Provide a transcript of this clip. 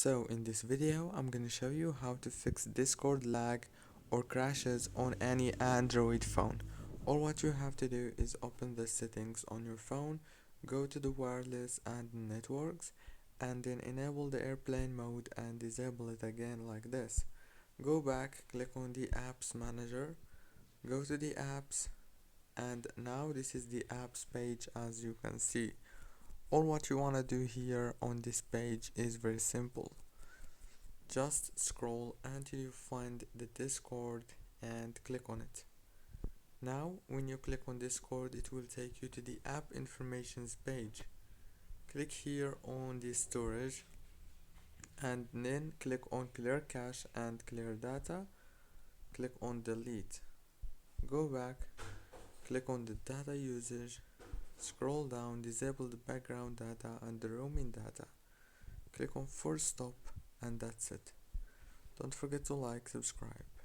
So in this video I'm gonna show you how to fix Discord lag or crashes on any Android phone. All what you have to do is open the settings on your phone, go to the wireless and networks, and then enable the airplane mode and disable it again like this. Go back, click on the apps manager, go to the apps, and now this is the apps page. As you can see, all what you want to do here on this page is very simple. Just scroll until you find the Discord and click on it. Now when you click on Discord, it will take you to the app informations page. Click here on the storage and then click on clear cache and clear data. Click on delete. Go back, click on the data usage, scroll down, disable the background data and the roaming data. Click on force stop, and that's it. Don't forget to like, subscribe.